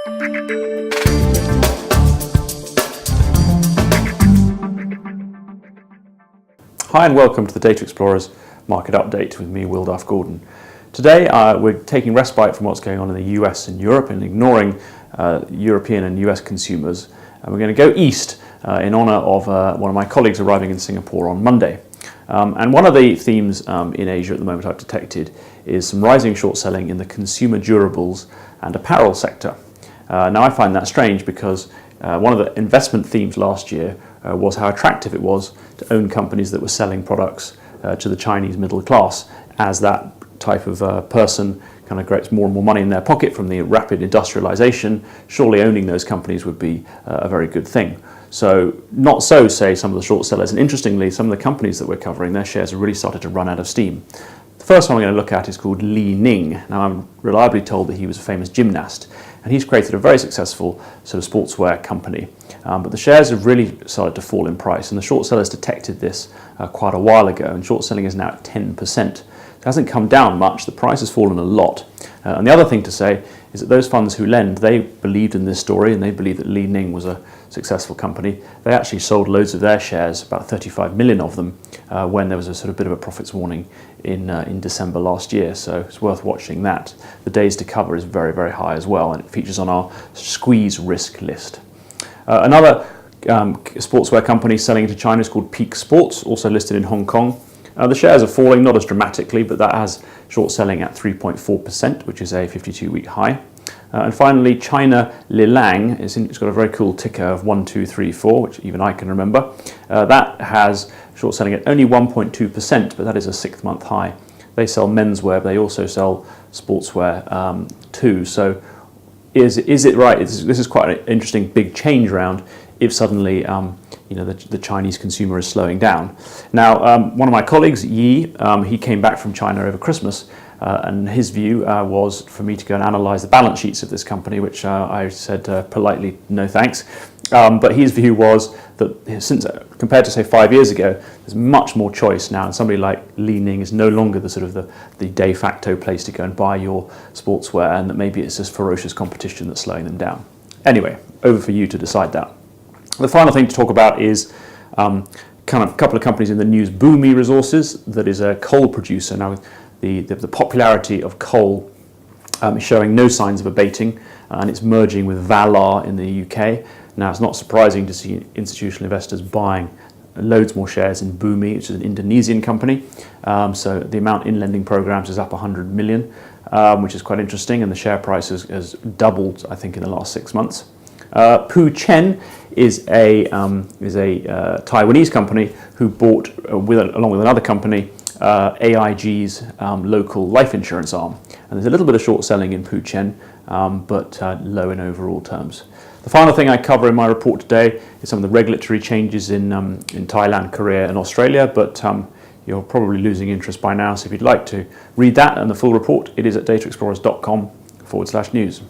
Hi and welcome to the Data Explorers Market Update with me, Will Duff Gordon. Today we're taking respite from what's going on in the US and Europe and ignoring European and US consumers, and we're going to go east in honour of one of my colleagues arriving in Singapore on Monday. And one of the themes in Asia at the moment I've detected is some rising short selling in the consumer durables and apparel sector. Now I find that strange because one of the investment themes last year was how attractive it was to own companies that were selling products to the Chinese middle class, as that type of person kind of gets more and more money in their pocket from the rapid industrialization. Surely owning those companies would be a very good thing. So not so, say, some of the short sellers. And interestingly, some of the companies that we're covering, their shares have really started to run out of steam. The first one I'm going to look at is called Ning. Now, I'm reliably told that he was a famous gymnast, and he's created a very successful sort of sportswear company. But the shares have really started to fall in price, and the short sellers detected this quite a while ago, and short selling is now at 10%. It hasn't come down much, the price has fallen a lot. And the other thing to say is that those funds who lend, they believed in this story and they believed that Ning was a successful company. They actually sold loads of their shares, about 35 million of them, when there was a sort of bit of a profits warning in December last year. So it's worth watching that. The days to cover is very, very high as well, and it features on our squeeze risk list. Another sportswear company selling into China is called Peak Sports, also listed in Hong Kong. The shares are falling, not as dramatically, but that has short selling at 3.4%, which is a 52-week high. And finally, China Lilang, it's got a very cool ticker of 1234, which even I can remember. That has short selling at only 1.2%, but that is a 6-month high. They sell menswear, but they also sell sportswear too. So is it right? This is quite an interesting big change round if suddenly the Chinese consumer is slowing down. Now, one of my colleagues, Yi, he came back from China over Christmas, and his view was for me to go and analyse the balance sheets of this company, which I said politely, no thanks. But his view was that since, compared to say 5 years ago, there's much more choice now, and somebody like Lilang is no longer the sort of the de facto place to go and buy your sportswear, and that maybe it's just ferocious competition that's slowing them down. Anyway, over for you to decide that. The final thing to talk about is kind of a couple of companies in the news. Bumi Resources, that is a coal producer. Now, the popularity of coal is showing no signs of abating, and it's merging with Valar in the UK. Now, it's not surprising to see institutional investors buying loads more shares in Bumi, which is an Indonesian company. So the amount in lending programs is up 100 million, which is quite interesting, and the share price has doubled, I think, in the last 6 months. Pou Chen is a Taiwanese company who bought, along with another company, AIG's local life insurance arm. And there's a little bit of short selling in Pou Chen, but low in overall terms. The final thing I cover in my report today is some of the regulatory changes in Thailand, Korea and Australia, but you're probably losing interest by now, so if you'd like to read that and the full report, it is at dataexplorers.com/news.